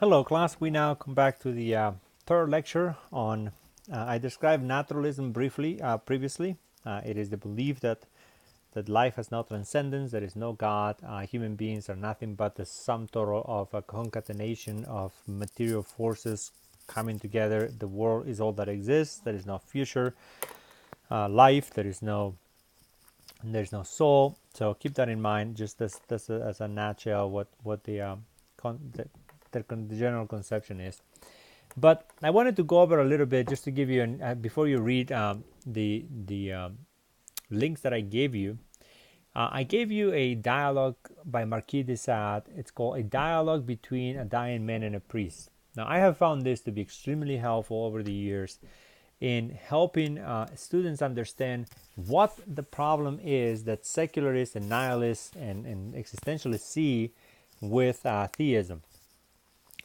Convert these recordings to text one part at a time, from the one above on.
Hello class, we now come back to the third lecture on, I described naturalism briefly previously. It is the belief that life has no transcendence, there is no God, human beings are nothing but the sum total of a concatenation of material forces coming together. The world is all that exists, there is no future life, there's no soul. So keep that in mind, just as a nutshell what the general conception is. But I wanted to go over a little bit just to give you before you read the links that I gave you. I gave you a dialogue by Marquis de Sade. It's called A Dialogue Between a Dying Man and a Priest. Now, I have found this to be extremely helpful over the years in helping students understand what the problem is that secularists and nihilists and existentialists see with theism.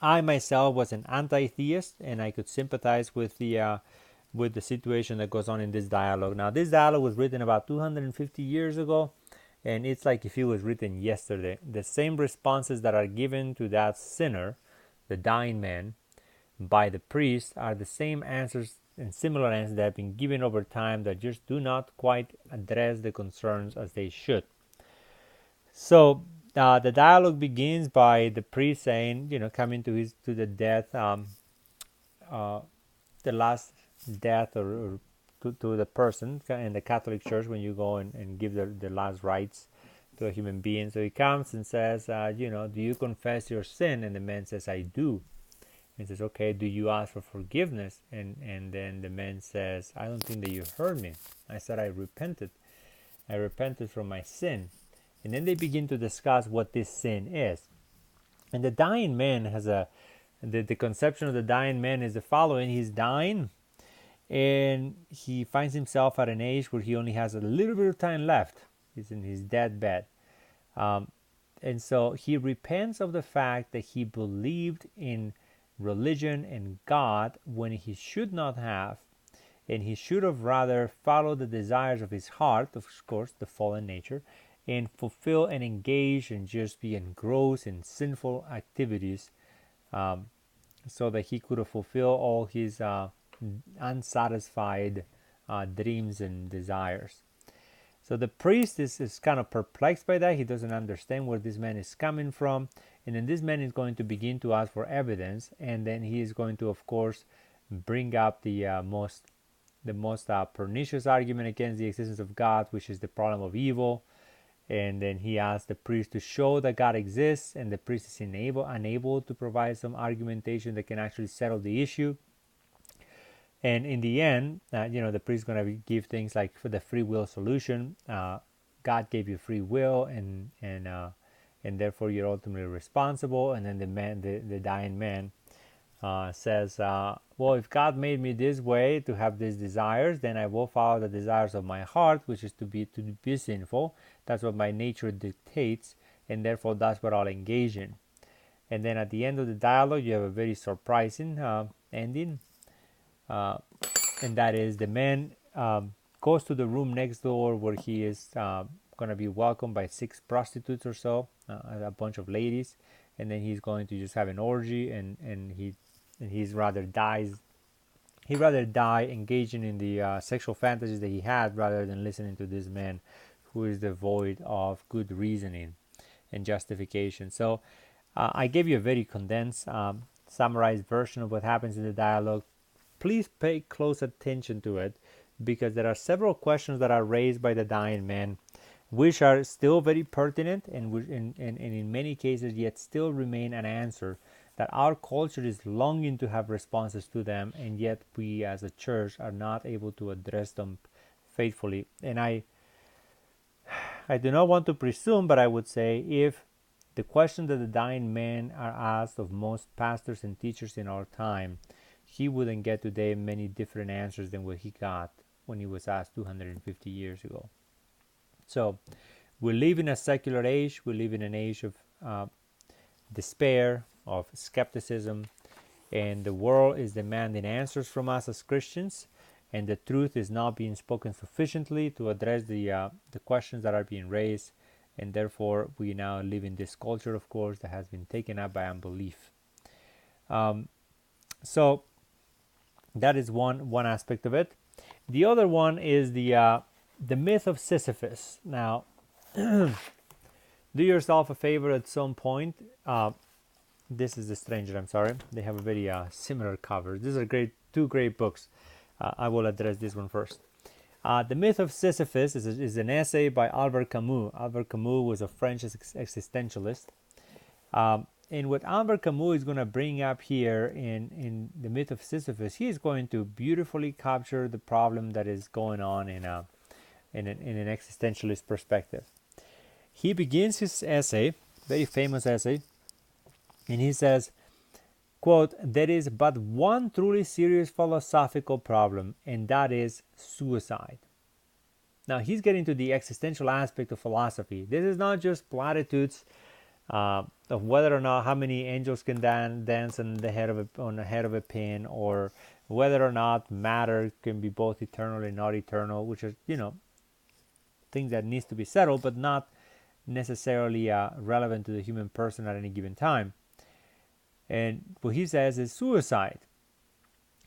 I myself was an anti-theist, and I could sympathize with the situation that goes on in this dialogue. Now, this dialogue was written about 250 years ago, and it's like if it was written yesterday. The same responses that are given to that sinner, the dying man, by the priest are the same answers and similar answers that have been given over time that just do not quite address the concerns as they should. So the dialogue begins by the priest saying, coming to the death, the last death or to the person in the Catholic Church when you go and give the last rites to a human being. So he comes and says, do you confess your sin? And the man says, I do. He says, okay, do you ask for forgiveness? And then the man says, I don't think that you heard me. I said, I repented. I repented from my sin. And then they begin to discuss what this sin is. And the dying man has the conception of the dying man is the following. He's dying, and he finds himself at an age where he only has a little bit of time left. He's in his deathbed. And so he repents of the fact that he believed in religion and God when he should not have, and he should have rather followed the desires of his heart, of course, the fallen nature, and fulfill and engage and just be engrossed in sinful activities, so that he could have fulfilled all his unsatisfied dreams and desires. So the priest is kind of perplexed by that. He doesn't understand where this man is coming from. And then this man is going to begin to ask for evidence. And then he is going to, of course, bring up the most pernicious argument against the existence of God, which is the problem of evil. And then he asks the priest to show that God exists. And the priest is unable to provide some argumentation that can actually settle the issue. And in the end, the priest is going to give things like for the free will solution. God gave you free will, and therefore you're ultimately responsible. And then the dying man says, well, if God made me this way to have these desires, then I will follow the desires of my heart, which is to be sinful. That's what my nature dictates, and therefore that's what I'll engage in. And then at the end of the dialogue, you have a very surprising ending. And that is the man goes to the room next door where he is going to be welcomed by 6 prostitutes or so, a bunch of ladies, and then he's going to just have an orgy, and he's rather dies. He'd rather die engaging in the sexual fantasies that he had rather than listening to this man who is devoid of good reasoning and justification. So I gave you a very condensed, summarized version of what happens in the dialogue. Please pay close attention to it, because there are several questions that are raised by the dying man which are still very pertinent and in many cases yet still remain unanswered, that our culture is longing to have responses to them, and yet we as a church are not able to address them faithfully. And I do not want to presume, but I would say if the question that the dying men are asked of most pastors and teachers in our time, he wouldn't get today many different answers than what he got when he was asked 250 years ago. So we live in a secular age. We live in an age of despair, of skepticism, and the world is demanding answers from us as Christians, and the truth is not being spoken sufficiently to address the questions that are being raised, and therefore we now live in this culture, of course, that has been taken up by unbelief. So that is one aspect of it. The other one is the myth of Sisyphus. Now, do yourself a favor at some point. This is The Stranger. I'm sorry. They have a very similar cover. These are two great books. I will address this one first. The Myth of Sisyphus is an essay by Albert Camus. Albert Camus was a French existentialist. And what Albert Camus is going to bring up here in The Myth of Sisyphus, he is going to beautifully capture the problem that is going on in an existentialist perspective. He begins his essay, very famous essay, and he says, quote, "There is but one truly serious philosophical problem, and that is suicide." Now, he's getting to the existential aspect of philosophy. This is not just platitudes of whether or not how many angels can dance on the head of a pin, or whether or not matter can be both eternal and not eternal, which are, things that needs to be settled, but not necessarily relevant to the human person at any given time. And what he says is suicide.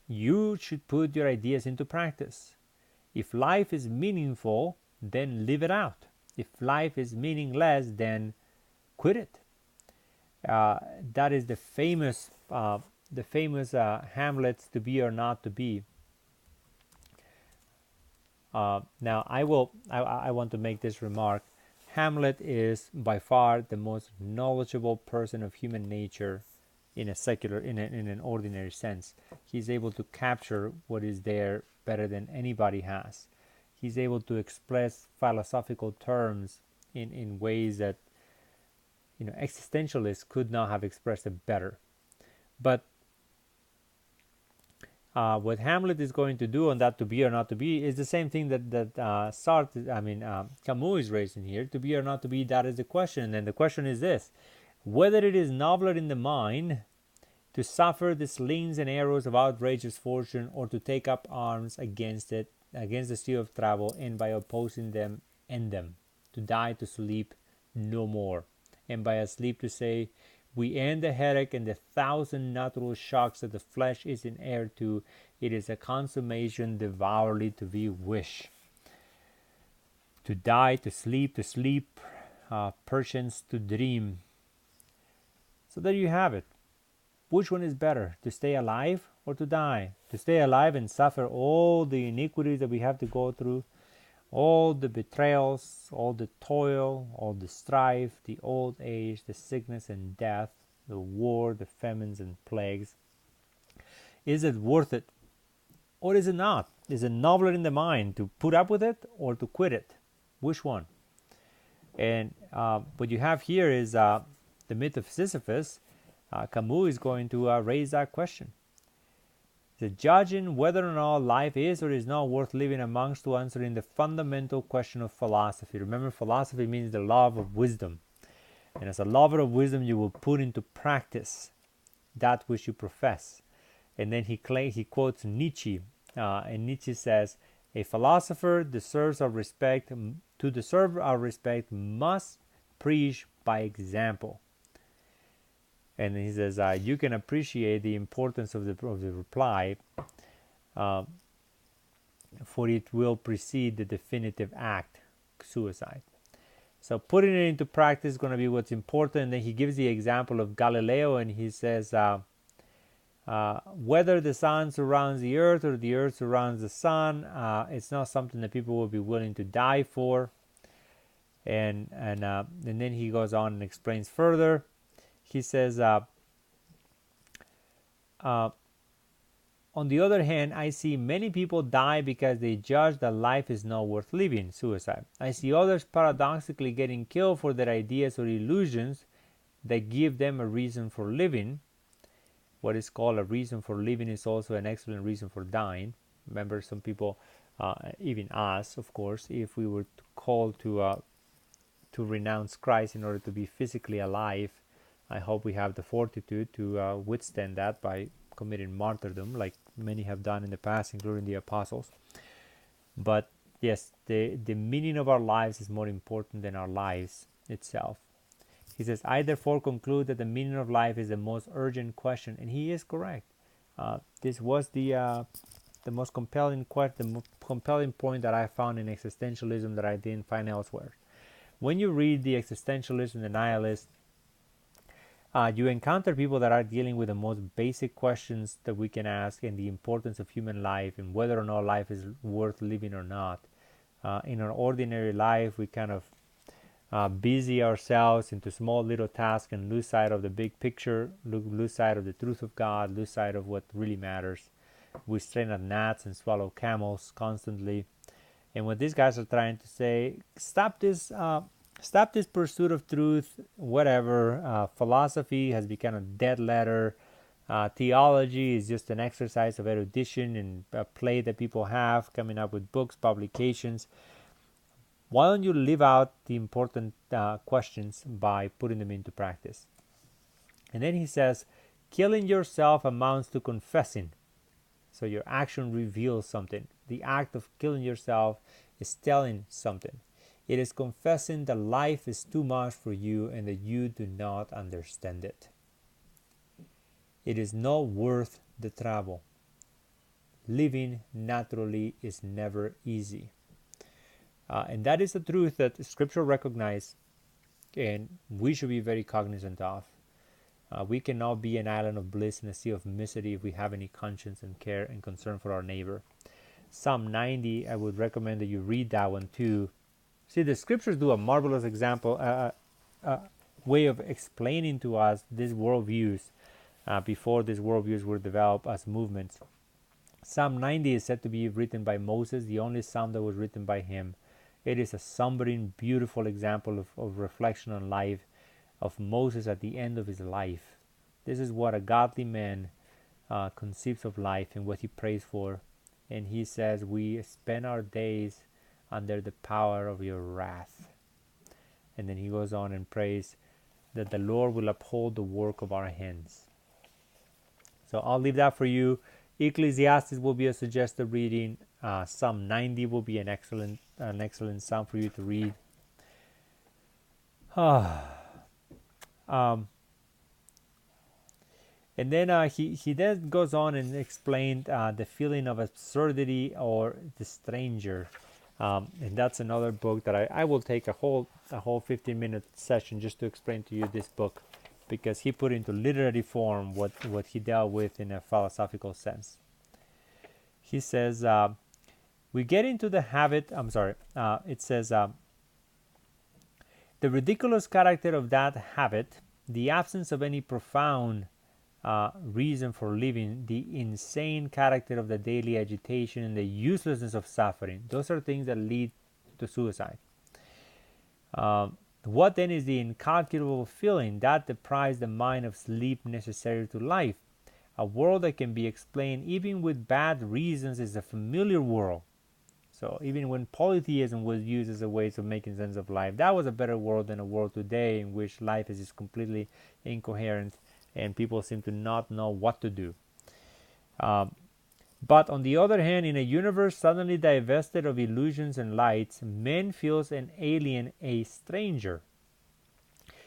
You should put your ideas into practice. If life is meaningful, then live it out. If life is meaningless, then quit it. That is the famous Hamlet's "to be or not to be." Now, I want to make this remark. Hamlet is by far the most knowledgeable person of human nature in an ordinary sense. He's able to capture what is there better than anybody has. He's able to express philosophical terms in ways that existentialists could not have expressed it better. But what Hamlet is going to do on that "to be or not to be" is the same thing that Camus is raising here. To be or not to be, that is the question. And the question is this: whether it is nobler in the mind to suffer the slings and arrows of outrageous fortune, or to take up arms against the sea of travel, and by opposing them end them, to die, to sleep no more, and by asleep to say, "We end the headache and the 1,000 natural shocks that the flesh is in heir to. It is a consummation devourly to be wish." To die, to sleep, perchance to dream. So there you have it. Which one is better, to stay alive or to die? To stay alive and suffer all the iniquities that we have to go through, all the betrayals, all the toil, all the strife, the old age, the sickness and death, the war, the famines and plagues. Is it worth it, or is it not? Is it nobler in the mind to put up with it or to quit it? Which one? And what you have here is the myth of Sisyphus. Camus is going to raise that question. The judging whether or not life is or is not worth living amongst to answering the fundamental question of philosophy. Remember, philosophy means the love of wisdom. And as a lover of wisdom, you will put into practice that which you profess. And then he quotes Nietzsche. And Nietzsche says, "A philosopher deserves our respect. To deserve our respect, must preach by example." And he says, you can appreciate the importance of the reply, for it will precede the definitive act, suicide. So putting it into practice is going to be what's important. And then he gives the example of Galileo, and he says, whether the sun surrounds the earth or the earth surrounds the sun, it's not something that people will be willing to die for. And then he goes on and explains further. He says, on the other hand, I see many people die because they judge that life is not worth living, suicide. I see others paradoxically getting killed for their ideas or illusions that give them a reason for living. What is called a reason for living is also an excellent reason for dying. Remember, some people, even us, of course, if we were called to renounce Christ in order to be physically alive, I hope we have the fortitude to withstand that by committing martyrdom, like many have done in the past, including the apostles. But yes, the meaning of our lives is more important than our lives itself. He says, I therefore conclude that the meaning of life is the most urgent question, and he is correct. This was the most compelling point that I found in existentialism that I didn't find elsewhere. When you read the existentialist and the nihilist, you encounter people that are dealing with the most basic questions that we can ask, and the importance of human life and whether or not life is worth living or not. In our ordinary life, we kind of busy ourselves into small little tasks and lose sight of the big picture, lose sight of the truth of God, lose sight of what really matters. We strain at gnats and swallow camels constantly. And what these guys are trying to say, stop this pursuit of truth, whatever. Philosophy has become a dead letter. Theology is just an exercise of erudition and a play that people have, coming up with books, publications. Why don't you live out the important questions by putting them into practice? And then he says, killing yourself amounts to confessing. So your action reveals something. The act of killing yourself is telling something. It is confessing that life is too much for you and that you do not understand it. It is not worth the trouble. Living naturally is never easy. And that is the truth that Scripture recognizes, and we should be very cognizant of. We cannot be an island of bliss in a sea of misery if we have any conscience and care and concern for our neighbor. Psalm 90, I would recommend that you read that one too. See, the Scriptures do a marvelous way of explaining to us these worldviews before these worldviews were developed as movements. Psalm 90 is said to be written by Moses, the only psalm that was written by him. It is a sombering, beautiful example of reflection on life, of Moses at the end of his life. This is what a godly man conceives of life and what he prays for. And he says, we spend our days under the power of your wrath. And then he goes on and prays that the Lord will uphold the work of our hands. So I'll leave that for you. Ecclesiastes will be a suggested reading. Psalm 90 will be an excellent psalm for you to read. And then he then goes on and explained the feeling of absurdity or the stranger. And that's another book that I will take a whole 15-minute session just to explain to you this book, because he put into literary form what he dealt with in a philosophical sense. He says, we get into the habit, it says, the ridiculous character of that habit, the absence of any profound reason for living, the insane character of the daily agitation, and the uselessness of suffering. Those are things that lead to suicide. What then is the incalculable feeling that deprives the mind of sleep necessary to life? A world that can be explained even with bad reasons is a familiar world. So even when polytheism was used as a way of making sense of life, that was a better world than a world today in which life is just completely incoherent and people seem to not know what to do. But on the other hand, in a universe suddenly divested of illusions and lights, man feels an alien, a stranger.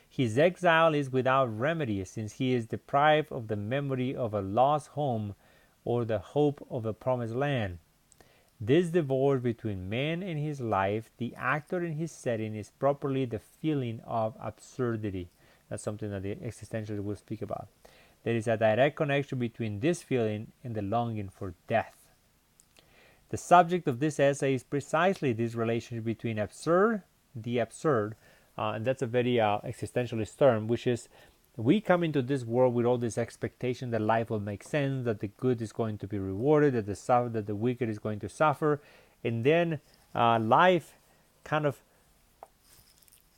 His exile is without remedy, since he is deprived of the memory of a lost home or the hope of a promised land. This divorce between man and his life, the actor in his setting, is properly the feeling of absurdity. That's something that the existentialists will speak about. There is a direct connection between this feeling and the longing for death. The subject of this essay is precisely this relationship between the absurd, and that's a very existentialist term, which is we come into this world with all this expectation that life will make sense, that the good is going to be rewarded, that the wicked is going to suffer, and then life kind of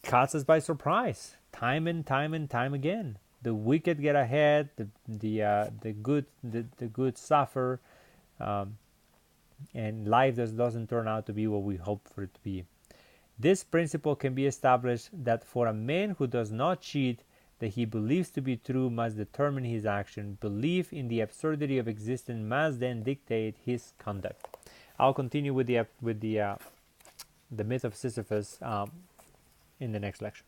caught us by surprise, time and time again. The wicked get ahead, the good suffer, and life just doesn't turn out to be what we hope for it to be. This principle can be established that for a man who does not cheat, that he believes to be true must determine his action. Belief in the absurdity of existence must then dictate his conduct. I'll continue with the myth of Sisyphus in the next lecture.